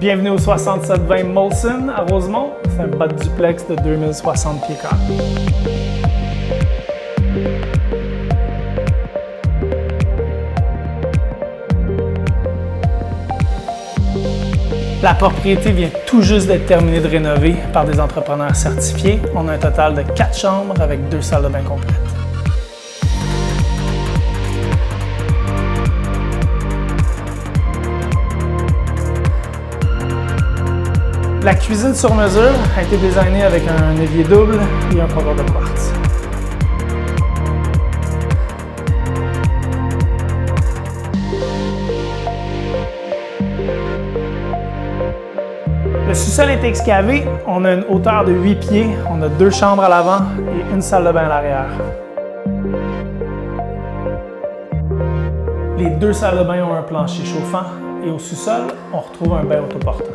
Bienvenue au 6720 Molson à Rosemont. C'est un bas duplex de 2060 pieds carrés. La propriété vient tout juste d'être terminée de rénover par des entrepreneurs certifiés. On a un total de 4 chambres avec 2 salles de bain complètes. La cuisine sur mesure a été designée avec un évier double et un comptoir de quartz. Le sous-sol est excavé, on a une hauteur de 8 pieds, on a 2 chambres à l'avant et une salle de bain à l'arrière. Les 2 salles de bain ont un plancher chauffant et au sous-sol, on retrouve un bain autoportant.